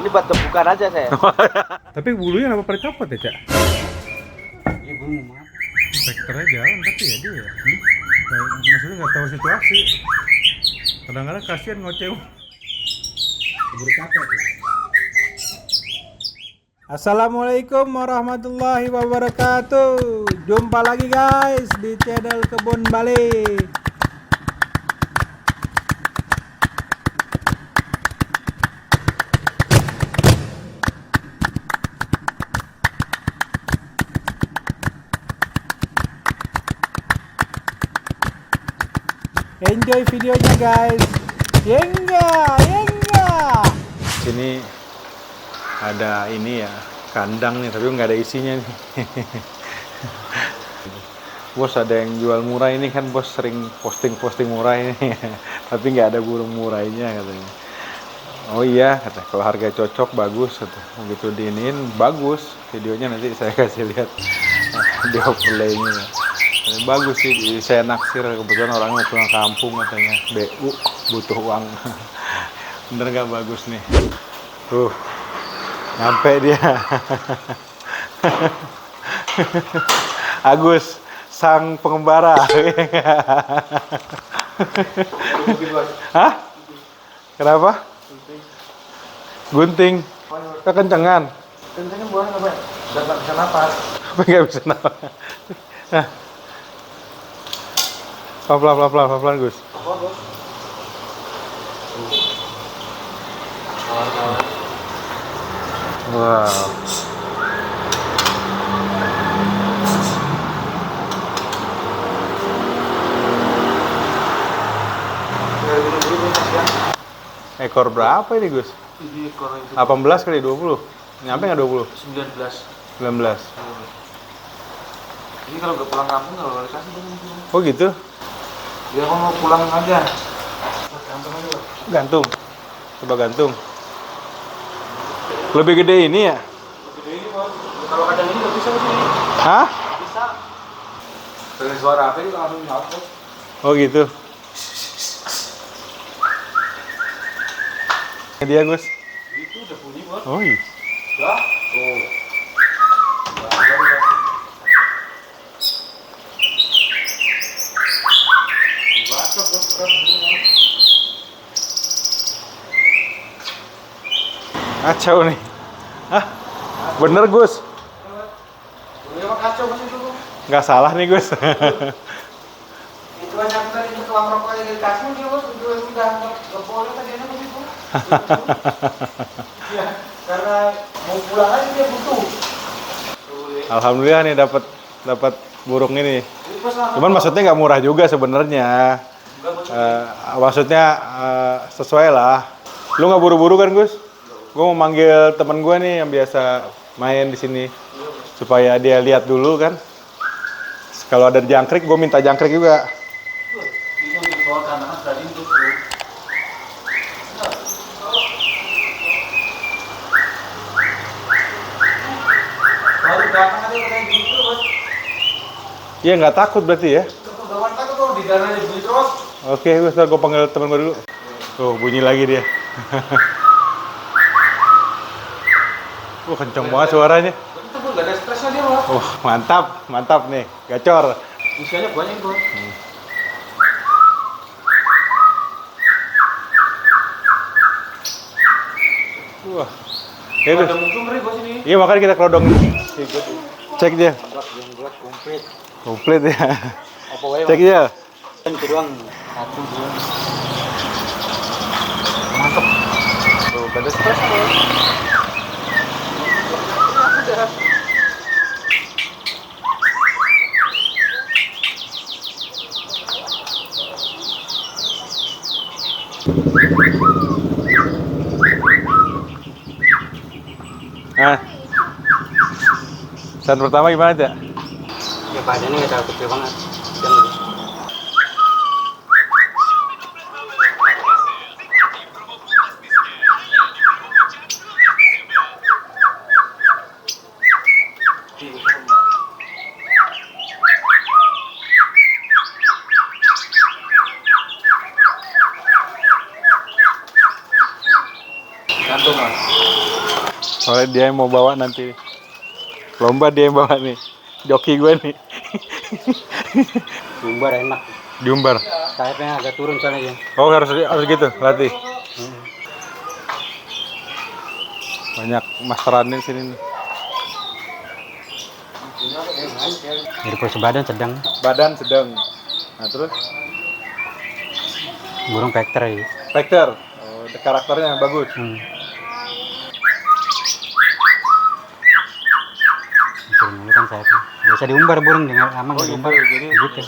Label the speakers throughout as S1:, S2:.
S1: Ini buat tebukan aja saya.
S2: Tapi bulunya kenapa pada copot ya, Cak?
S1: Iya, gue mau maaf.
S2: Vektornya jalan tapi ya dia ya. Maksudnya nggak tahu situasi. Kadang-kadang kasihan ngoceh.
S1: Keburu capek tuh.
S2: Assalamualaikum warahmatullahi wabarakatuh. Jumpa lagi guys di channel Kebun Bali. Enjoy videonya guys. Yenga. Sini ada ini ya, kandang nih, tapi nggak ada isinya nih. Bos ada yang jual murai ini kan, bos sering posting murai ini. Tapi nggak ada burung murainya katanya. Oh iya, kata kalau harga cocok bagus, kata. Begitu diinin bagus. Videonya nanti saya kasih lihat di overlay-nya. Bagus sih, saya naksir, kebetulan orangnya mau pulang kampung katanya. BU butuh uang. Bener nggak bagus nih? Tuh, nyampe dia. Agus, sang pengembara. Hah? Kenapa? Gunting. Kekencengan.
S1: Kencengnya buang apa ya? Udah nggak bisa napas.
S2: Apa nggak bisa napas? Pelan, Gus. Wow. Ekor berapa ini, Gus?
S1: Ini ekor itu
S2: 18 kali 20. Nyampe nggak 20?
S1: 19.
S2: 19.
S1: Ini kalau nggak pulang kampung nggak boleh kasih dong.
S2: Oh gitu?
S1: Dia mau pulang aja. Gantung aja, Bos.
S2: Gantung. Coba gantung. Lebih gede ini ya?
S1: Gede ini, Bos. Kalau kadang ini nggak bisa sih.
S2: Hah?
S1: Bisa. Dengan suara apa itu langsung nyaut, Bos.
S2: Oh gitu. Dia, Gus.
S1: Itu udah bunyi, Bos.
S2: Oh iya.
S1: Udah. Tuh.
S2: Kacau nih. Hah? Bener, Gus?
S1: Ini mah kacau Bos itu.
S2: Nggak salah nih, Gus.
S1: Itu aja tadi ini tuang rokoknya dari kasur dia, Bos. Itu udah nggak boleh tadi enak Bos itu. Ya, karena mau pulang aja dia butuh.
S2: Alhamdulillah nih dapat burung ini. Cuman maksudnya nggak murah juga sebenarnya. Maksudnya sesuai lah. Lu nggak buru-buru kan, Gus? Gue mau manggil temen gue nih yang biasa main di sini supaya dia lihat dulu kan. Kalau ada jangkrik, gue minta jangkrik juga.
S1: Itu dibawa karena tadi itu. Baru datang aja kayak gitu, Bos.
S2: Iya nggak takut berarti ya?
S1: Gawat takut tuh di dalamnya bunyi terus.
S2: Oke, gue panggil temen gue dulu. Tuh bunyi lagi dia. Kenceng banget suaranya.
S1: Itu pun nggak ada stresnya dia, Bos.
S2: Wah, mantap nih, gacor.
S1: Usianya banyak, Bos.
S2: Wah. Ya, Gus.
S1: Ada muncul ngeri, Bos ini.
S2: Iya, makanya kita kelodong. Cek dia.
S1: Buat komplit.
S2: Komplit ya.
S1: Apa wae?
S2: Cek dia.
S1: Itu doang. Satu dua. Mantap. Tuh, gak ada stres, Bos.
S2: Nah, saat pertama gimana, Cak?
S1: Ya badannya nggak terlalu kecil banget. Gantung, Mas.
S2: Soalnya dia yang mau bawa nanti. Lomba dia yang bawa nih. Joki gue nih.
S3: Diumbar enak.
S2: Diumbar.
S3: Sayapnya agak turun soalnya dia.
S2: Oh harus gitu latih. Banyak masteran di sini nih.
S3: Jadi posisi badan sedang.
S2: Badan sedang. Nah terus
S3: Burung vector ya.
S2: vector. Oh, karakternya bagus.
S3: Turun dulu kan sayapnya. Biasa diumbar burung, jangan lama nggak diumbar.
S2: Jadi
S3: Gitu.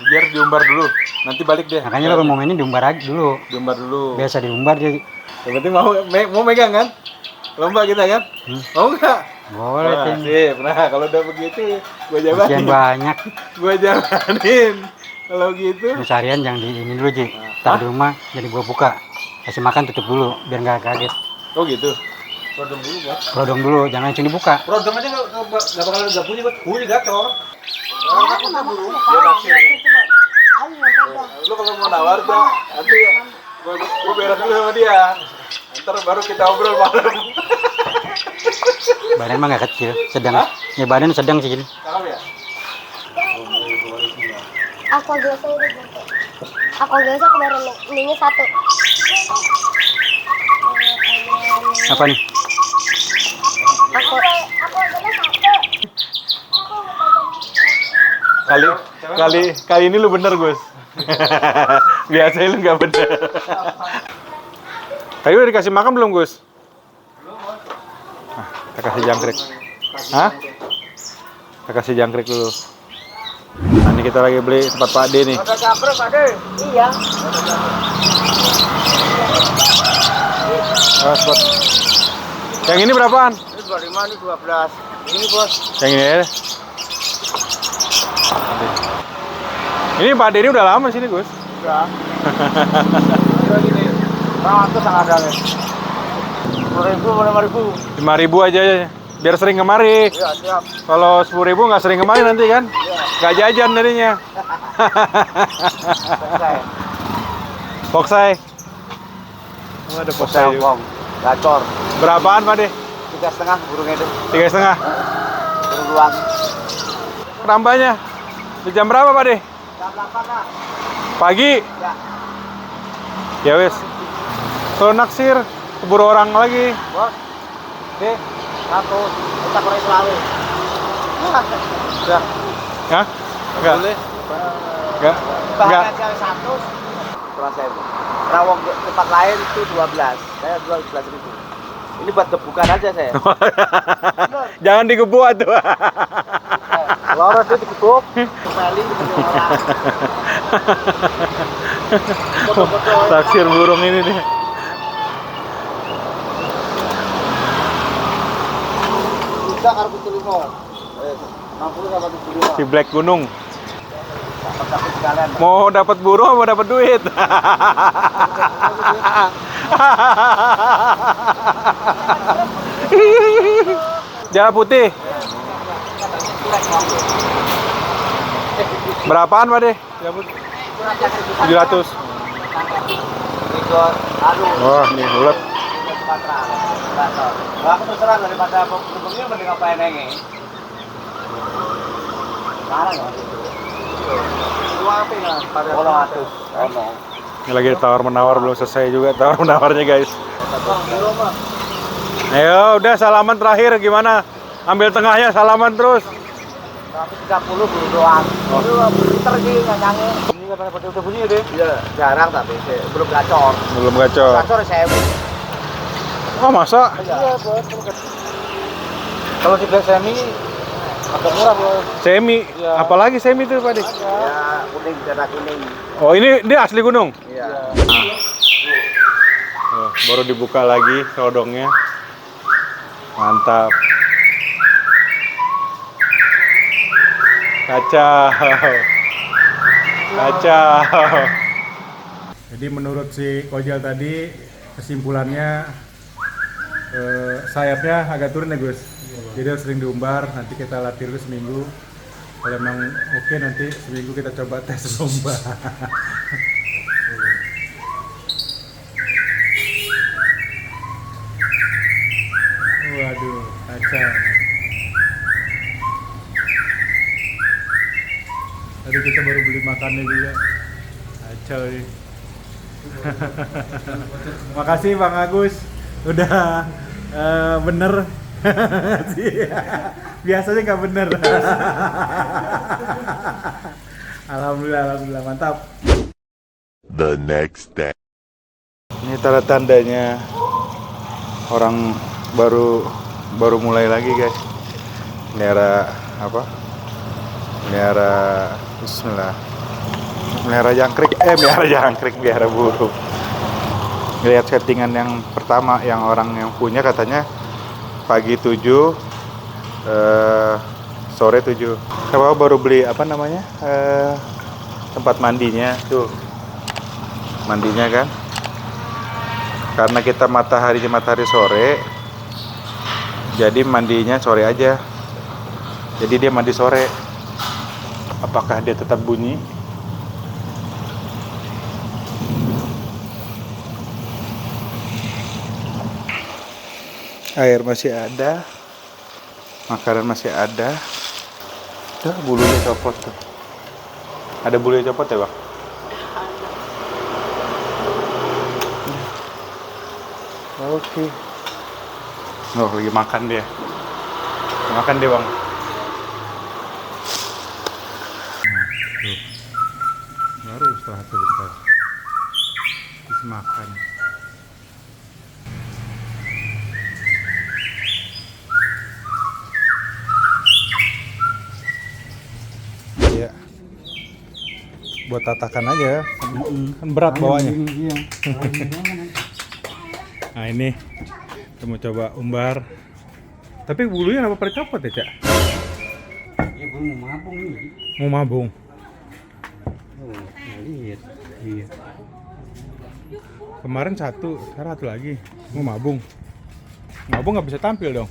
S2: biar diumbar dulu. Nanti balik deh.
S3: Makanya kalau mau mainin diumbar aja dulu.
S2: Diumbar dulu.
S3: Biasa diumbar dia.
S2: Yang penting mau megang kan? Lomba kita kan? Mau nggak?
S3: Boleh
S2: Nah,
S3: Tin.
S2: sip. Nah kalau udah begitu, gue
S3: Sekian
S2: jabanin.
S3: banyak.
S2: Gue jabanin. Kalau gitu.
S3: Ini seharian jangan di ini dulu Ji. Taruh di rumah jadi gua buka. Kasih makan tutup dulu biar nggak kaget.
S2: Oh gitu. Prodom dulu bos.
S3: Prodom dulu, jangan langsung dibuka.
S1: Prodom aja nggak bakal ada bunyi, bunyi gacor.
S2: Lu kalau mau nawar tuh, nanti gue beres dulu sama dia. Ntar baru kita obrol malam.
S3: Badan mah nggak kecil, sedang. Ya badan sedang sih Jin.
S2: Cakep ya?
S4: Aku biasa udah gitu. Aku biasa kemarin ini satu.
S3: Apa nih?
S4: Aku adalah satu.
S2: Kali ini lu bener Gus. Biasanya lu nggak bener. Tadi udah dikasih makan belum Gus? Nah, kita kasih jangkrik. Hah? Kita kasih jangkrik dulu. Nah, ini kita lagi beli tempat Pak D nih.
S1: Ada jangkrik Pak De. Iya.
S2: Spot. Yang ini berapaan?
S1: Ini 25, ini 12. Ini bos.
S2: Yang ini ya. Ini Pak D ini udah lama sini Gus.
S1: Udah. Udah gini. 100 yang ada nih. 10.000, 5.000.
S2: 5.000 aja ya. Biar sering kemari.
S1: Iya siap.
S2: Kalau 10.000 nggak sering kemari nanti kan? Nggak jajan jadinya.
S1: Selesai.
S2: Foksai. Oh, ada foksai juga.
S1: Gacor.
S2: Berapaan Pak De?
S1: 3,5 burungnya itu.
S2: 3,5.
S1: Burung luang.
S2: Kerambanya. Di jam berapa Pak De?
S1: Jam 8 lah.
S2: Pagi.
S1: Ya.
S2: Ya wes. Kalau naksir keburu orang lagi.
S1: Bos. De. 100. Kita kurang selalu. Udah.
S2: Hah? Enggak.
S1: Boleh.
S2: Enggak. Enggak.
S1: Bahannya 100. Kurang saya. Rawong tempat lain itu 12. Saya 12.000. Ini buat gebukan aja saya.
S2: Jangan digebuk tuh.
S1: Loro itu digebuk. Kembali gitu orang. Betul-betul.
S2: Taksir burung ini nih.
S1: Kita harus 75. 60 sama 75.
S2: Si Black Gunung.
S1: Dapat sekalian.
S2: Mau dapat burung mau dapat duit? Jala putih. Berapaan Pak De? Jala putih. 700.
S1: Ikut anu.
S2: Wah, nih ulet.
S1: Nah, aku terserah daripada burungnya mending apa enenge. Sekarang ya. Dua api lah pada 200. Ono.
S2: Ini lagi tawar menawar belum selesai juga tawar menawarnya guys. Ayo udah salaman terakhir gimana? Ambil tengahnya salaman terus.
S1: Tapi 30 dulu doang. Oh. Pinter sih nganyangnya. Ini katanya pada udah bunyi deh. Iya, jarang tapi belum gacor.
S2: Belum gacor.
S1: Gacor saya.
S2: Oh masa?
S1: Iya, bos. Kalau 3 semi agak murah, bos.
S2: Semi.
S1: Iya.
S2: Apalagi semi itu Pak De?
S1: Ya, kuning, darah kuning.
S2: Oh ini dia asli gunung.
S1: Iya.
S2: Oh, baru dibuka lagi rodongnya. Mantap. Kacau. Kacau. Jadi menurut si Kojal tadi kesimpulannya sayapnya agak turun ya Gus. Jadi harus sering diumbar. Nanti kita latih dulu seminggu. Kalau emang oke nanti seminggu kita coba tes lomba. Waduh, kacau. Tadi kita baru beli makannya juga. Kacau nih. Makasih Bang Agus. Udah bener. Biasanya nggak bener. Alhamdulillah, mantap.
S5: The next day.
S2: Ini tanda-tandanya orang baru mulai lagi guys. Melihara apa? Bismillah. Melihara jangkrik, melihara burung. Lihat settingan yang pertama yang orang yang punya katanya pagi 7, sore 7. Kalau baru beli apa namanya? Tempat mandinya tuh. Mandinya kan. Karena kita matahari sore. Jadi mandinya sore aja. Jadi dia mandi sore. Apakah dia tetap bunyi? Air masih ada, makanan masih ada. Tuh bulunya copot tuh. Ada bulunya copot ya Bang? Oke. Oh lagi makan dia. Makan dia Bang. Tuh. Baru setelah sebentar. Terus makan. Ya. Buat tatakan aja. Kan berat bawanya.
S3: Iya.
S2: Nah ini kita mau coba umbar. Tapi bulunya kenapa pada copot ya Cak?
S3: Ya gue mau mabung nih.
S2: Mau mabung.
S3: Oh, lihat. Iya.
S2: Kemarin satu, sekarang satu lagi. Mau mabung. Mabung nggak bisa tampil dong.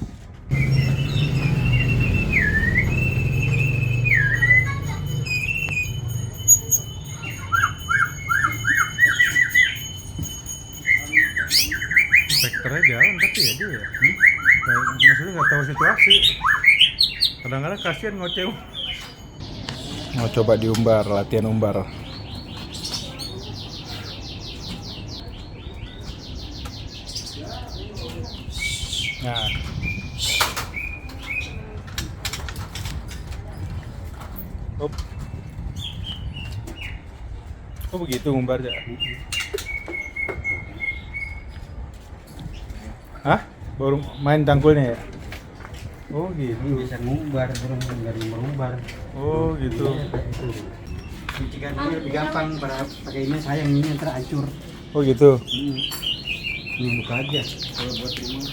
S2: Spekternya jalan tapi ya dia. Maksudnya nggak tahu situasi. Kadang-kadang kasihan ngoceh. Mau coba diumbar, latihan umbar. Nah. Oh begitu umbar ya? Hah? Baru main tangkulnya ya? Oh gitu.
S3: Ini bisa ngumbar, burung dari mengumbar.
S2: Oh gitu.
S3: Jika dulu lebih gampang pada pakai ini sayang ini ntar hancur.
S2: Oh gitu.
S3: Ini buka aja kalau buat rumah.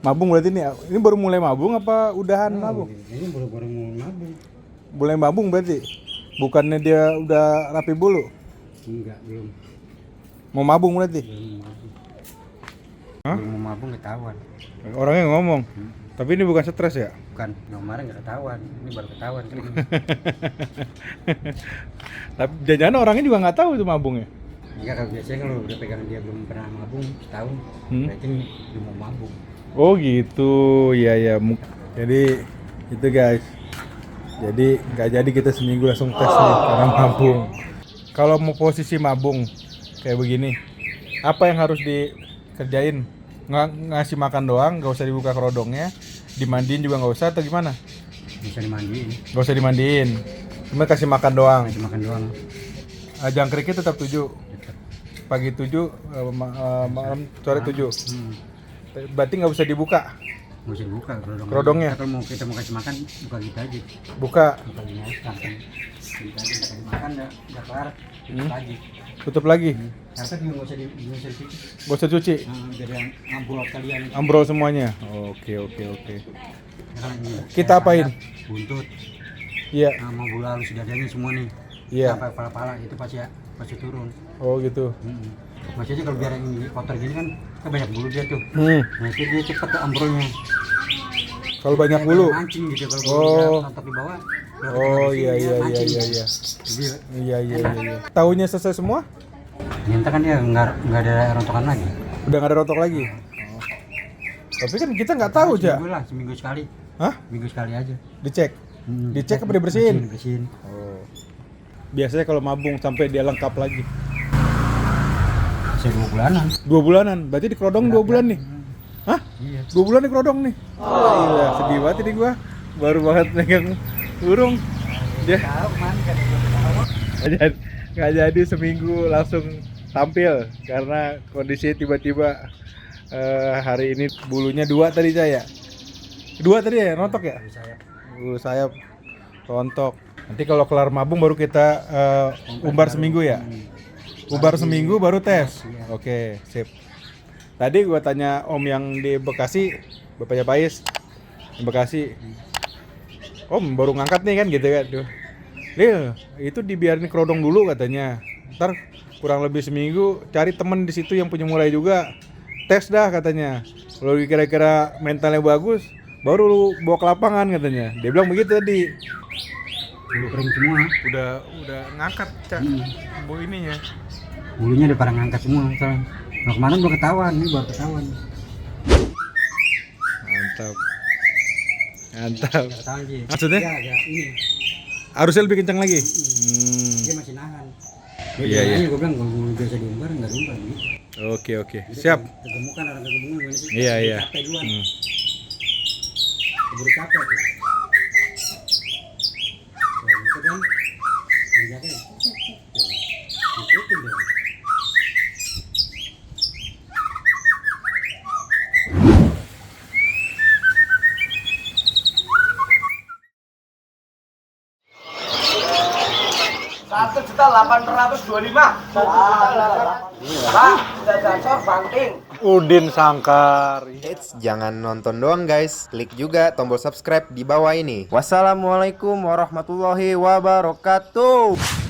S2: Mabung berarti ini baru mulai mabung apa udahan mabung?
S3: Ini baru mau mabung.
S2: Mulai mabung berarti? Bukannya dia udah rapi bulu?
S3: Enggak, belum.
S2: Mau mabung berarti?
S3: Belum mabung.
S2: Hah?
S3: Belum mau mabung ketahuan.
S2: Orangnya ngomong. Tapi ini bukan stres ya?
S3: Bukan, kemarin nggak ketahuan. Ini baru ketahuan kali ini.
S2: Tapi jangan orangnya juga nggak tahu itu mabungnya.
S3: Enggak, kalau biasanya kalau udah pegang dia belum pernah mabung setahun, berarti ini belum mau mabung.
S2: Oh gitu, ya. Jadi itu guys. Jadi nggak jadi kita seminggu langsung tes nih karena mabung. Kalau mau posisi mabung kayak begini, apa yang harus dikerjain? Ngasih makan doang, nggak usah dibuka kerodongnya, dimandiin juga nggak usah atau gimana?
S3: Bisa dimandiin.
S2: Nggak usah dimandiin, cuma kasih makan doang.
S3: Kasih makan doang.
S2: Jangkriknya tetap 7, pagi 7, malam sore 7. Berarti nggak usah dibuka.
S3: Nggak usah dibuka
S2: Kerodongnya.
S3: Kalau kita mau kasih makan, buka gitu aja.
S2: Buka.
S3: Buka gini aja, kan. Gitu aja, kasih makan udah kelar, tutup lagi.
S2: Tutup lagi.
S3: Karpet juga nggak usah dicuci.
S2: Nggak usah cuci.
S3: Biar yang ambrol kalian.
S2: Ambrol semuanya. Oke.
S3: Nah, ini,
S2: Kita apain?
S3: Buntut.
S2: Iya.
S3: Sama bulu halus dadanya semua nih.
S2: Iya.
S3: Sampai pala-pala itu pasti turun.
S2: Oh gitu.
S3: Maksudnya kalau biar yang ini kotor gini kan banyak bulu dia tuh. Nah itu dia cepet tuh ambrolnya.
S2: Kalau banyak bulu.
S3: Mancing gitu kalau
S2: Oh.
S3: rontok di bawah.
S2: Oh iya. Iya. Tahunya selesai semua?
S3: Nyata kan dia nggak ada rontokan lagi.
S2: Udah nggak ada rontok lagi. Tapi kan kita nggak tahu, Ja.
S3: Seminggu lah, seminggu sekali.
S2: Hah?
S3: Minggu sekali aja.
S2: Dicek. Dicek apa dibersihin?
S3: Bersihin.
S2: Oh. Biasanya kalau mabung sampai dia lengkap lagi.
S3: Bisa 2 bulanan.
S2: 2 bulanan. Berarti dikerodong 2 bulan nih. Hah?
S3: Iya.
S2: 2 bulan dikerodong nih. Gila, sedih banget ini gua. Baru banget megang burung. Dia nggak jadi seminggu langsung tampil karena kondisi tiba-tiba hari ini bulunya 2 tadi saya. 2 tadi ya, rontok ya? Bulu sayap rontok. Nanti kalau kelar mabung baru kita umbar seminggu ya? Umbar seminggu baru tes? Oke, sip. Tadi gua tanya om yang di Bekasi, bapaknya Pais di Bekasi. Om baru ngangkat nih kan gitu kan. Lil, itu dibiarin kerodong dulu katanya. Ntar kurang lebih seminggu cari temen di situ yang punya murai juga. Tes dah katanya. Kalau kira-kira mentalnya bagus, baru lu bawa ke lapangan katanya. Dia bilang begitu tadi.
S3: Bulu kering semua.
S2: Udah ngangkat, Cak. Bulu ininya.
S3: Bulunya udah pada ngangkat semua. Nah, kemarin baru ketahuan, ini baru ketahuan.
S2: Mantap. Mantap.
S3: Ketahuan sih.
S2: Maksudnya?
S3: Ya, agak ini.
S2: Harusnya lebih kencang lagi.
S3: Dia masih nahan.
S2: Iya, iya.
S3: Gue bilang kalau belum biasa diumbar, nggak diumbar gitu.
S2: Oke. Siap.
S3: Kegemukan orang kegemukan gimana sih?
S2: Iya.
S3: Capek duluan.
S2: Hmm.
S3: Keburu capek tuh. Tuh, itu kan. Menjaga. Ikutin dong.
S1: Rp1.825.000. Pak, udah gacor banting.
S2: Udin Sangkar.
S6: Eits, jangan nonton doang guys, klik juga tombol subscribe di bawah ini. Wassalamualaikum warahmatullahi wabarakatuh.